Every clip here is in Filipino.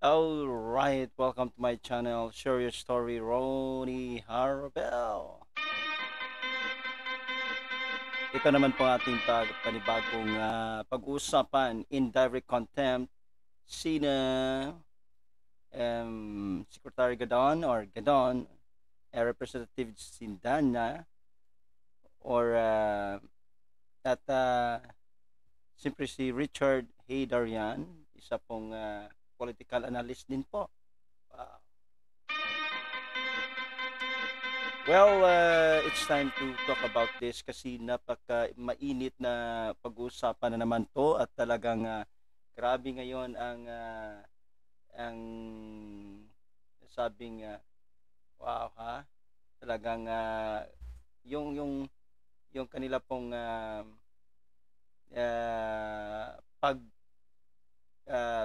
Alright, welcome to my channel, Share Your Story, Ronnie Harabel. Ito naman po ating panibagong pag-uusapan, indirect contempt, sina Secretary Gadon or Gadon, Representative Sindana, or siyempre si Richard Heydarian, isa pong political analyst din po. Well, it's time to talk about this kasi napaka mainit na pag-uusapan na naman to at talagang grabe ngayon ang sabing wow ha, talagang yung kanila pong pag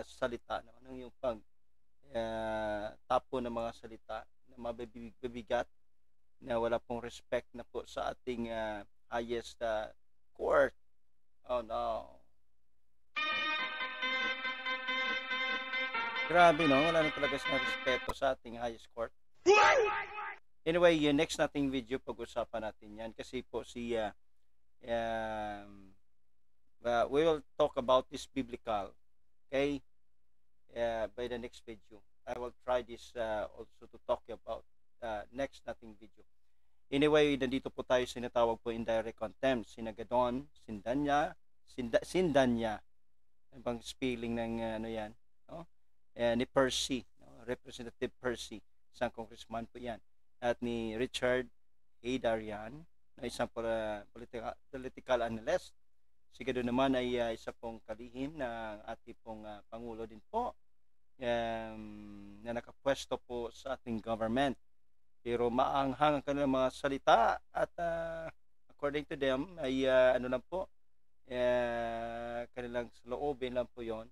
salita no, yung pag tapo ng mga salita na mabibigat na wala pong respect na po sa ating highest court. Oh no. Grabe no, wala na talaga silang respeto sa ating highest court. Anyway, next nating video pag-usapan natin yan kasi po si we will talk about this biblical. Okay? By the next video. I will try this also to talk about next nating video. Anyway, nandito po tayo sa sinatawag po indirect contempt. Sina Gadon, Sindanya. Ano bang spelling ng ano yan? No? Ni Percy, no? Representative Percy, isang congressman po yan. At ni Richard Heydarian, na isang political analyst. Si Gadon naman ay isa pong kalihim na ating pong Pangulo din po na nakapwesto po sa ating government. Pero maanghang ang kanilang mga salita at according to them ay ano lang po, kanilang loobin lang po yon.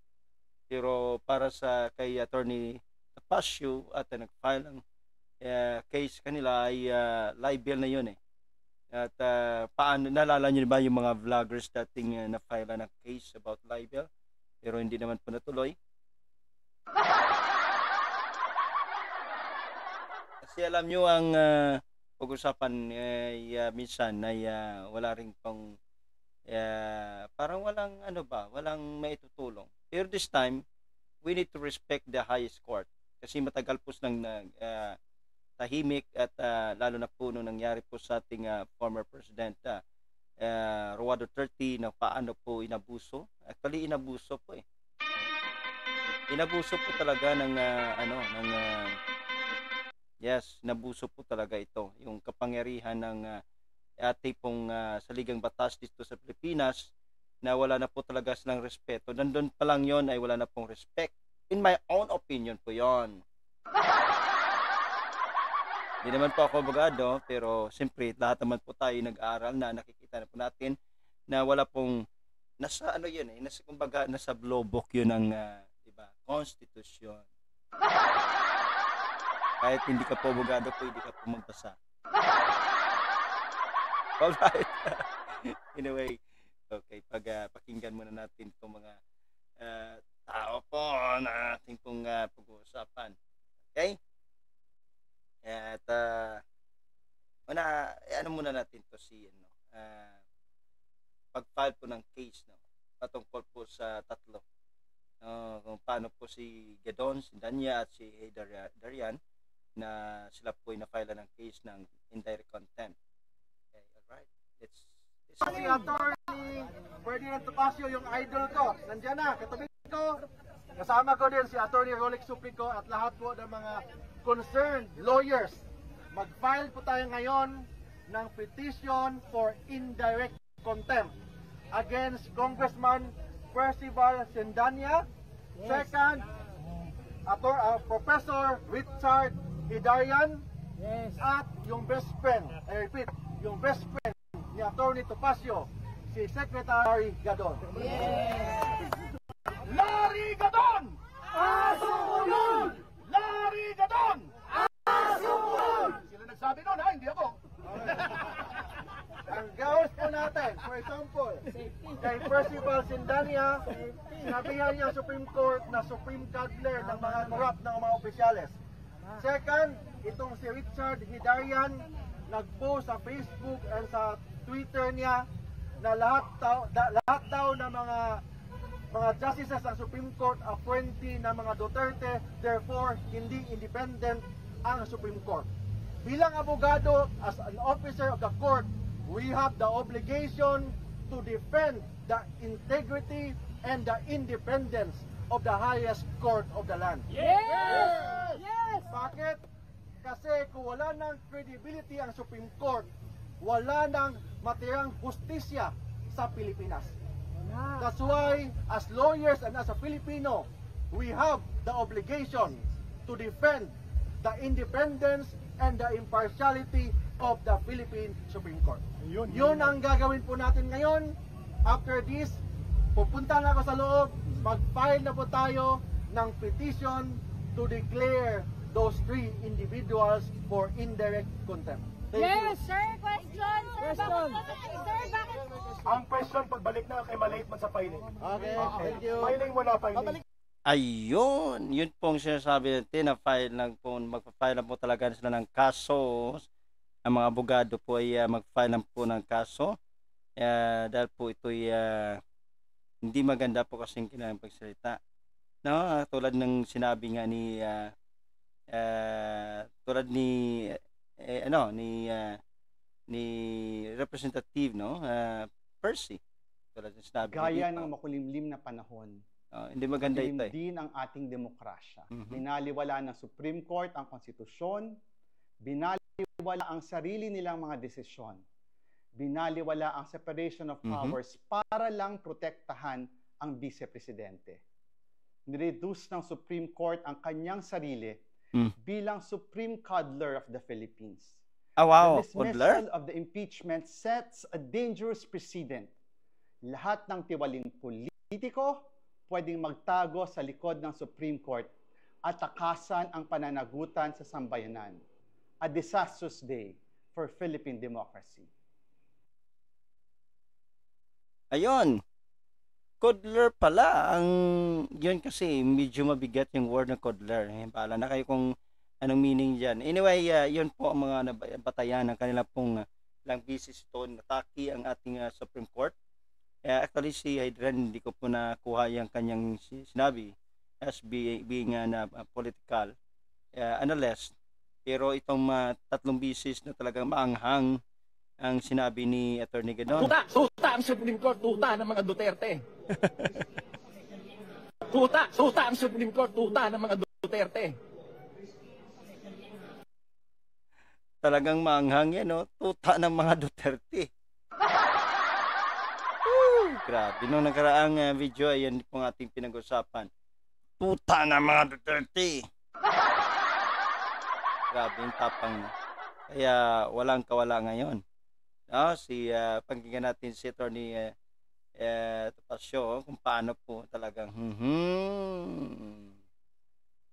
Pero para sa kay Attorney Tapasio at nag-file ng case kanila ay libel na yun eh. At paano, nalala nyo ba yung mga vloggers dating na-file ng case about libel pero hindi naman po natuloy? Kasi alam nyo ang pag-usapan minsan ay wala rin pang parang walang ano ba, walang maitutulong. Pero this time, we need to respect the highest court kasi matagal po nang tahimik at lalo na po nung nangyari po sa ating former president Roa Duterte na paano po inabuso. Actually inabuso po eh. Inabuso po talaga ng yes, nabuso po talaga ito. Yung kapangyarihan ng ating pong saligang batas dito sa Pilipinas na wala na po talaga silang respeto. Nandun pa lang yon ay wala na pong respect. In my own opinion po yon. Hindi naman po ako abogado, pero siyempre lahat naman po tayo nag-aaral na nakikita na po natin na wala pong nasa ano yun eh, nasa kumbaga nasa blue book yun ng diba, konstitusyon. Kahit hindi ka po abogado, pwede ka po magbasa. Alright. Anyway, okay, pakinggan muna natin itong mga tao po na ating pong pag-uusapan. Okay? At ano muna natin to si pag-file po ng case no, patungkol po sa tatlo. Kung paano po si Gadon, si Danya at si Heydarian na sila po ay na-file ng case ng indirect contempt. Okay, alright. Let's Attorney Ferdinand Topacio, yung idol ko. Nandiyan na, katabi ko. Kasama ko din si Attorney Rolex Suprico at lahat po ng mga concerned lawyers. Mag-file po tayo ngayon ng petition for indirect contempt against Congressman Percival Sindanya. Second, Professor Richard Heydarian. At yung best friend, I repeat, yung best friend ni Attorney Topacio, si Secretary Gadon. Larry Gadon! Asunod! Larry Gadon! Asunod! Sila nagsabi nun ha, hindi ako. Ang gawin po natin, for example, kay Percival Sindanya, sinabihan niya Supreme Court na Supreme Cuddler ng mga corrupt ng mga opisyales. Second, itong si Richard Hidarian nag-post sa Facebook and sa Twitter niya na lahat daw ng mga justices ng Supreme Court appointee ng mga Duterte, therefore hindi independent ang Supreme Court. Bilang abogado, as an officer of the court, we have the obligation to defend the integrity and the independence of the highest court of the land. Yes! Yes! Bakit? Kasi kung wala ng credibility ang Supreme Court, wala ng matirang hustisya sa Pilipinas. That's why, as lawyers and as a Filipino, we have the obligation to defend the independence and the impartiality of the Philippine Supreme Court. Yun ang gagawin po natin ngayon. After this, pupunta na ako sa loob, mag-file na po tayo ng petition to declare those 3 individuals for indirect contempt. Thank you. Sir, question. Sir, bakit? Ang question, pagbalik na kay malate man sa filing. Okay, thank you. Filing mo na, filing. Ayun, yun pong sinasabi natin na magpa-file na po talaga sila ng kaso. Ang mga abogado po ay mag-file na po ng kaso. Dahil po ito'y hindi maganda po kasing kailangan pagsalita. No, tulad ng sinabi nga ni tulad ni representative Percy, tulad ng sinabi gaya ng makulimlim na panahon. Hindi maganda ito din ang ating demokrasya. Binaliwala ng Supreme Court ang konstitusyon, binaliwala ang sarili nilang mga desisyon, binaliwala ang separation of powers para lang protektahan ang vice-presidente. Nireduce ng Supreme Court ang kanyang sarili bilang Supreme Cuddler of the Philippines. Wow, The dismissal of the impeachment sets a dangerous precedent. Lahat ng tiwaling politiko pwedeng magtago sa likod ng Supreme Court at takasan ang pananagutan sa sambayanan. A disastrous day for Philippine democracy. Ayun, Cuddler pala ang yun, kasi medyo mabigat yung word na Cuddler. Bahala na kayo kung anong meaning dyan. Anyway, yun po ang mga batayan ng kanila pong lang bisis ito nataki ang ating Supreme Court. Actually si Hydran hindi ko po nakuha yung kanyang sinabi as being political analyst, pero itong 3 bisis na talagang maanghang ang sinabi ni Attorney Gadon. Tuta ang Supreme Court, tuta ng mga Duterte. Tuta ang Supreme Court, tuta ng mga Duterte. Talagang maanghang yan, no? Tuta ng mga Duterte. Grabe, nung nakaraang video, ayan po ang ating pinag-usapan. Tuta ng mga Duterte. Grabe yung tapang. Kaya walang kawala ngayon. Pakinggan natin si Attorney Topacio kung paano po talagang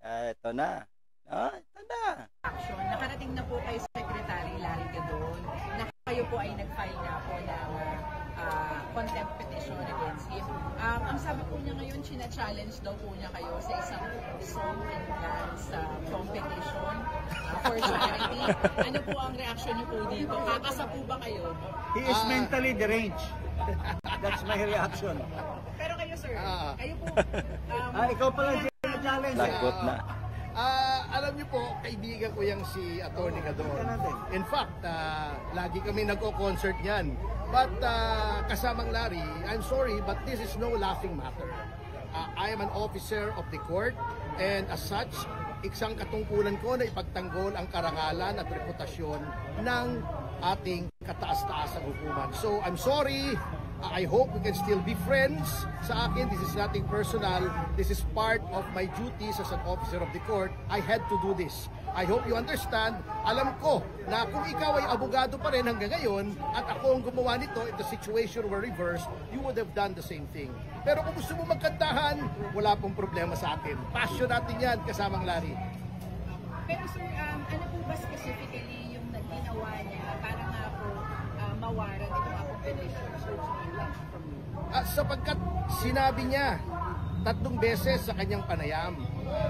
ito na. Ito na. Action. Nakarating na po kay Secretary Larry Gadon na kayo po ay nag-file na po ng contempt petition against him. Ang sabi po niya ngayon, china-challenge daw po niya kayo sa isang song and dance competition for charity. Ano po ang reaction niyo po dito? Kakasa po ba kayo? He is mentally deranged. That's my reaction. Pero kayo, sir, kayo po... ikaw pala challenge. Lagot na. Alam niyo po, kaibigan ko yung si Attorney Gadon. In fact, lagi kami nagko-concert niyan. But kasamang Larry, I'm sorry, but this is no laughing matter. I am an officer of the court, and as such, isang katungkulan ko na ipagtanggol ang karangalan at reputasyon ng ating kataas-taasang hukuman. So, I'm sorry. I hope we can still be friends. Sa akin, this is nothing personal. This is part of my duties as an officer of the court. I had to do this. I hope you understand. Alam ko na kung ikaw ay abogado pa rin hanggang ngayon at ako ang gumawa nito, if the situation were reversed, you would have done the same thing. Pero kung gusto mo magkantahan, wala pong problema sa atin. Passion natin yan, kasamang Larry. Pero sir, ano po ba specifically yung ginawa niya para nga po mawaran itong petition? Sapagkat sinabi niya 3 beses sa kanyang panayam.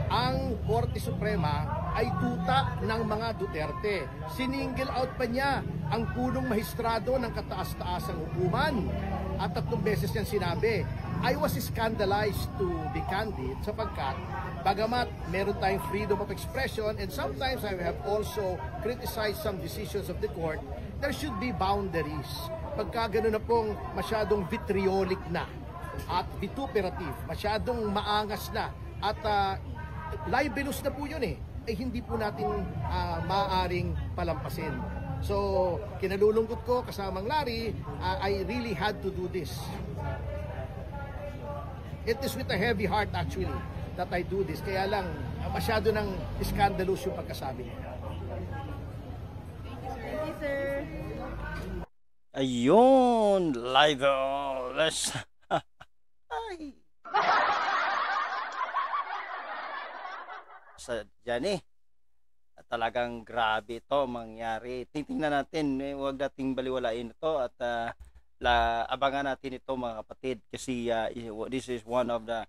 Ang Korte Suprema ay tuta ng mga Duterte. Siningle out pa niya ang punong mahistrado ng kataas-taasang hukuman. At 3 beses niyang sinabi, I was scandalized to be candid sapagkat bagamat meron tayong freedom of expression and sometimes I have also criticized some decisions of the court, there should be boundaries. Pagka gano'n na pong masyadong vitriolic na at vituperative, masyadong maangas na at libelous na po yun ay hindi po natin maaaring palampasin. So, kinalulungkot ko kasamang Larry, I really had to do this. It is with a heavy heart actually that I do this. Kaya lang, masyado ng scandalous yung pagkasabi niya. Thank you, sir. Ayun, live. Let's... Ay. Sa dyan talagang grabe ito mangyari. Tingnan natin, huwag nating baliwalain ito at abangan natin ito mga kapatid kasi this is one of the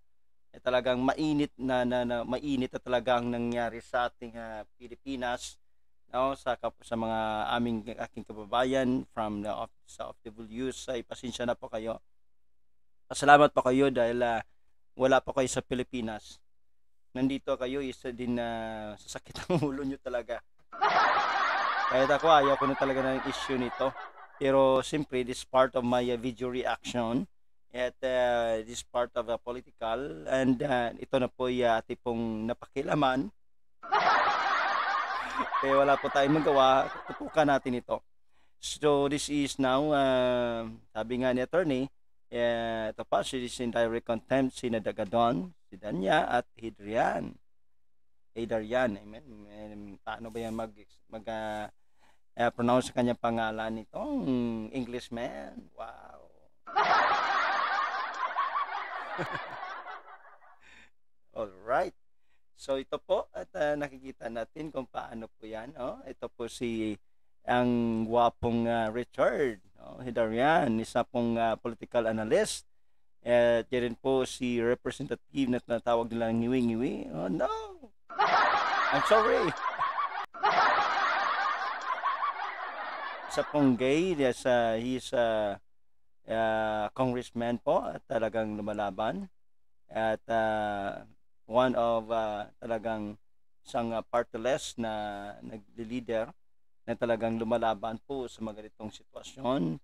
talagang mainit na mainit na talagang nangyari sa ating Pilipinas, no, sa mga aking kababayan from the Office of WS. Ay pasensya na po kayo. Pasalamat po kayo dahil wala pa kayo sa Pilipinas. Nandito kayo, isa din na sasakit ang ulo nyo talaga. Kahit ako, ayaw ko na talaga ng issue nito. Pero siyempre, this part of my video reaction at this part of political and ito na po ati pong napakilaman. Kaya wala po tayong magawa, tutukan natin ito. So this is now, sabi nga ni attorney, ito pa, she is in direct contempt, si Nadagadon, si Danya at Hidrian. Hidarian, amen. Paano ba yan pronounce sa kanyang pangalan nitong Englishman? Wow. Alright. So ito po at nakikita natin kung paano po yan. Ito po ang gwapong Richard Hidarian, isa pong political analyst. At yan rin po si representative na tinatawag nilang ngiwi-ngiwi. Oh no! I'm sorry. Isa pong gay, he's a congressman po at talagang lumalaban. At one of talagang isang party list na nag-leader na talagang lumalaban po sa mga ganitong sitwasyon.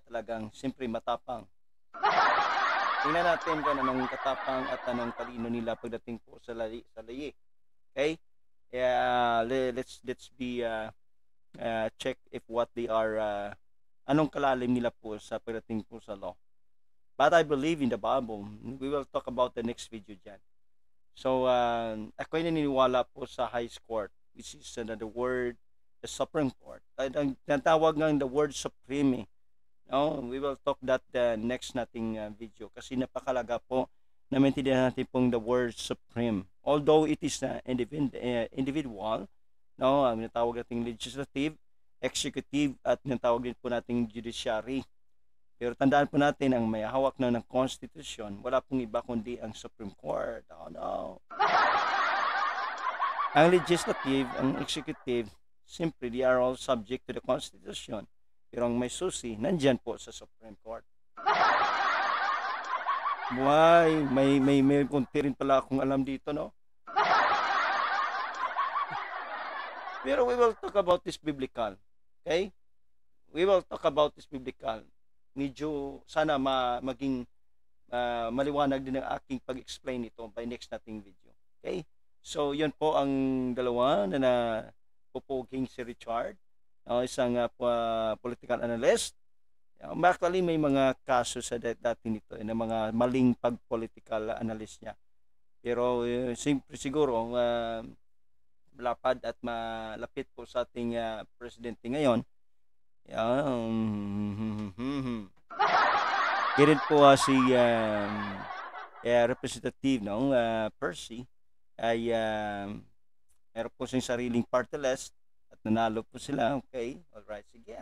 Talagang siyempre matapang. Tingnan natin kung anong katapang at anong talino nila pagdating po sa layi. Okay? Let's be check if what they are anong kalalim nila po sa pagdating po sa law. But I believe in the Bible. We will talk about the next video dyan. So ako ay naniniwala po sa high court, which is the word, the Supreme Court. Ang tawag nga the word supreme. No, we will talk that the next nating video kasi napakalaga po na maintindihan natin pong the word supreme. Although it is individual, no, ang natawag nating legislative, executive at natawag din po nating judiciary. Pero tandaan po natin ang may hawak ng Constitution, wala pong iba kundi ang Supreme Court. Oh no. Ang legislative, ang executive, simply they are all subject to the Constitution. Pero ang may susi, nandyan po sa Supreme Court. Why? May konti rin pala akong alam dito, no? Pero we will talk about this biblical. Okay? We will talk about this biblical. Medyo sana maging maliwanag din ang aking pag-explain ito by next nating video. Okay? So, yun po ang dalawa na pupuging si Richard. Isang political analyst. Actually, may mga kaso sa dati nito na mga maling pag-political analyst niya. Pero siguro malapad at malapit po sa ating presidente ngayon. Ganun po si representative Percy ay meron po siyang sariling party list at nanalo po sila. Okay, alright, sige.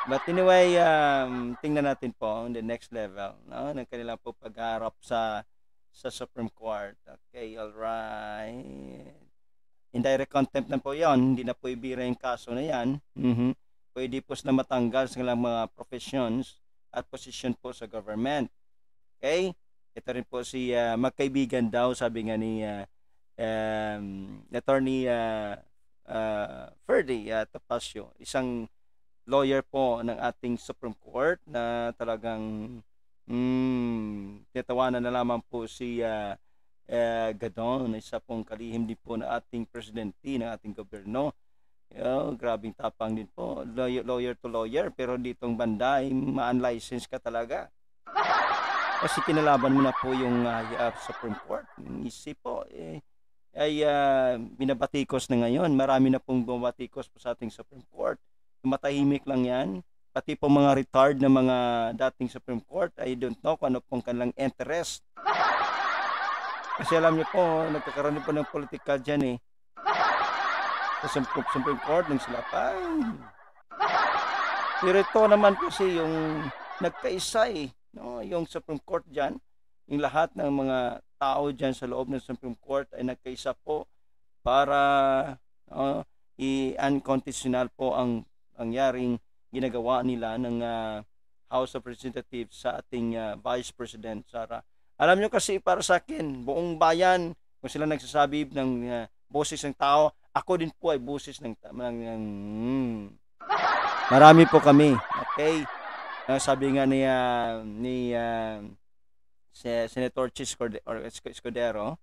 But anyway, tingnan natin po on the next level, no, ng kanilang po pagharap sa Supreme Court. Okay, all right. Indirect contempt na po 'yon, hindi na po ibira yung kaso na 'yan. Pwede po sila matanggal sa kanilang mga professions at posisyon po sa government. Okay? Ito rin po si magkaibigan daw, sabi nga ni Attorney Ferdy Topacio, isang lawyer po ng ating Supreme Court na talagang tinatawanan na lamang po si Gadon, isa pong kalihim din po na ating presidente ng ating gobyerno. Grabing tapang din po, lawyer to lawyer, pero ditong banda ay ma-unlicensed ka talaga. Kasi kinalaban mo na po yung Supreme Court. Isip po, ay binabatikos na ngayon. Marami na pong bumabatikos po sa ating Supreme Court. Matahimik lang yan. Pati po mga retired na mga dating Supreme Court, I don't know kung ano pong kanilang interest. Kasi alam niyo po, nagkakaroon po ng politika dyan sa Supreme Court ng sila pa. Pero ito naman kasi yung nagkaisa no? Yung Supreme Court dyan, yung lahat ng mga tao dyan sa loob ng Supreme Court ay nagkaisa po para i-unconstitutional po ang nangyaring ginagawa nila ng House of Representatives sa ating Vice President Sara. Alam nyo kasi para sa akin, buong bayan, kung sila nagsasabi ng boses ng tao, ako din po ay boses ng marami po kami. Okay? Sabi nga ni Senator Escudero,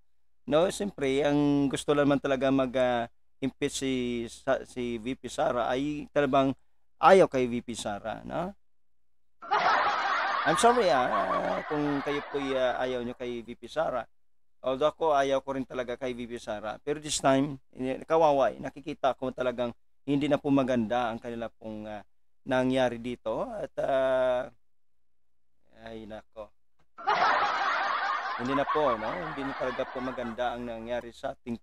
no, siyempre, ang gusto naman talaga mag-impeach si VP Sara ay talagang ayaw kay VP Sara, no? I'm sorry kung kayo po ayaw nyo kay VP Sara. Although ako ayaw ko rin talaga kay VP Sara. Pero this time, kawaway, nakikita ko talagang hindi na po maganda ang kanila pong nangyari dito. At ay nako. Hindi na po, no? Hindi na talaga po maganda ang nangyari sa ating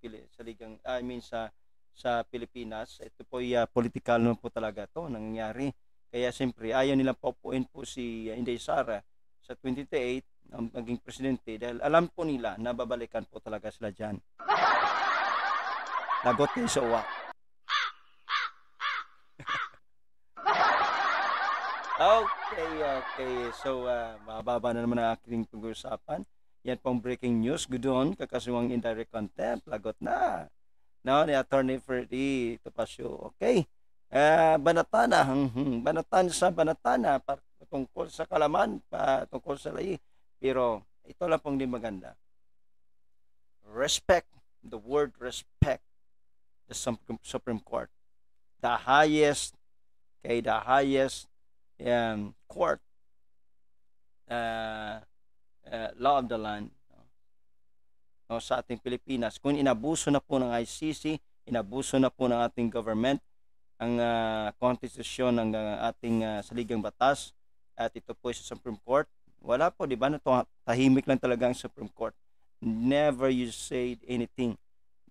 sa Pilipinas. Ito po political naman po talaga to nangyari. Kaya siyempre ayaw nilang paupuin po si Inday Sara sa 2028 ang maging presidente dahil alam po nila na babalikan po talaga sila dyan. Lagot kayo sa uwak. Okay. So, mababa na naman ang aking pag-uusapan. Yan pong breaking news. Gudon, kakasuwang indirect contempt. Lagot na. No, ni Attorney Ferdy Topacio. Okay. Banatana. Banatana. Tungkol sa kalaman. Tungkol sa lahi. Pero, ito lang pong di maganda. Respect. The word respect. The Supreme Court. The highest court, law of the land, no, sa ating Pilipinas. Kung inabuso na po ng ICC, inabuso na po ng ating government ang konstitusyon ng ating saligang batas, at ito po sa Supreme Court, wala po, di ba, tahimik lang talaga ang Supreme Court. Never you say anything.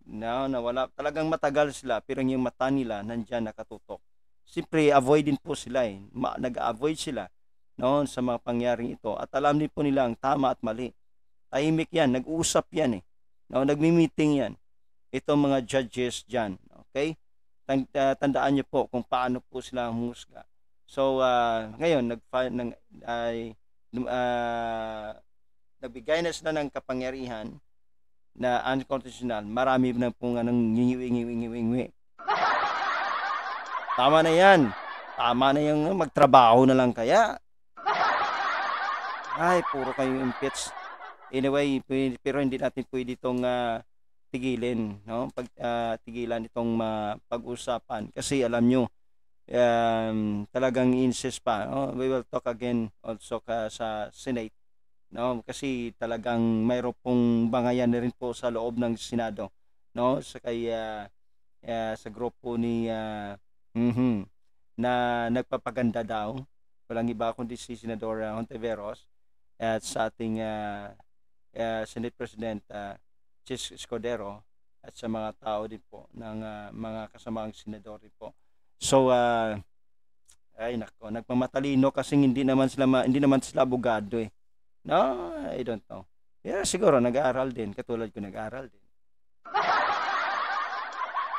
No, wala, talagang matagal sila, pero yung mata nila nandyan nakatutok. Siyempre, avoid din po sila nag-avoid sila, no, sa mga pangyaring ito. At alam din po nila ang tama at mali. Tahimik yan, nag-uusap yan no, nagmi-meeting yan. Itong mga judges dyan, okay? Tandaan nyo po kung paano po sila humusga. So, ngayon, nagbigay na sila ng kapangyarihan na unconstitutional. Marami na pong ngiwi. Tama na yan. Tama na yung magtrabaho na lang kaya. Ay, puro kayong impeach. Anyway, pero hindi natin pwede itong tigilin, no? Tigilan itong pag-usapan. Kasi alam nyo, talagang insist pa. No? We will talk again also sa Senate. No? Kasi talagang mayroon pong bangayan na rin po sa loob ng Senado. No? Sa grupo ni na nagpapaganda daw, walang iba kundi si Senador Hontiveros at sa ating Senate President Chis Escudero at sa mga tao din po ng mga kasamaang senador din po. So Ay nako, nagmamatalino kasi hindi naman sila abogado eh. No, I don't know. Yeah, siguro nag-aaral din, katulad ko nag-aaral din.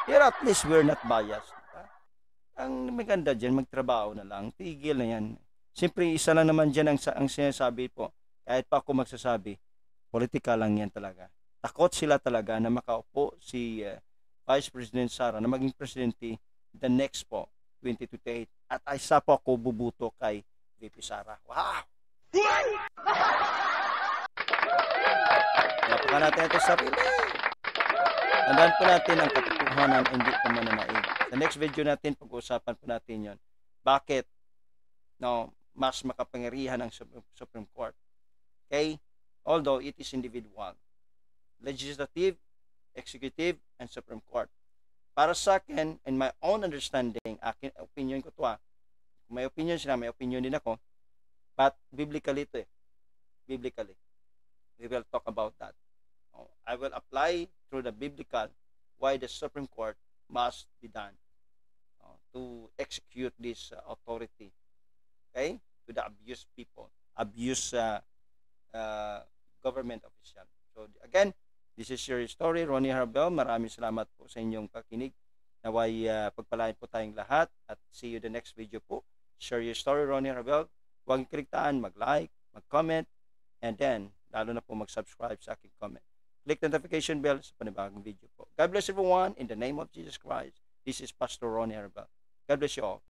Pero at least we're not biased. Diba? Ang maganda dyan, magtrabaho na lang. Tigil na yan. Siyempre, isa lang naman dyan ang sinasabi po. Kahit pa ako magsasabi, politika lang yan talaga. Takot sila talaga na makaupo si Vice President Sara na maging presidente the next po, 2028. At isa po ako bubuto kay VP Sara. Wow! Lapakan natin ito sa sarili. Tandaan po natin ang katotohanan hindi po mananaig. Sa next video natin, pag-uusapan po natin yon. Bakit mas makapangyarihan ang Supreme Court? Okay? Although it is individual. Legislative, Executive, and Supreme Court. Para sa akin, in my own understanding, opinion ko to may opinion sila, may opinion din ako. But biblically ito eh. Biblically. We will talk about that. I will apply through the biblical why the Supreme Court must be done to execute this authority, okay, to the abused people, abused government official. So again, this is your story, Ronnie Harbel. Maraming salamat po sa inyong pakinig. Naway pagpalain po tayong lahat at see you the next video po. Share your story, Ronnie Harbel. Huwag kaligtaan mag-like, mag-comment, and then lalo na po mag-subscribe sa aking comment. Click the notification bell sa panibagong video po. God bless everyone in the name of Jesus Christ. This is Pastor Ronnie Harbel. God bless you all.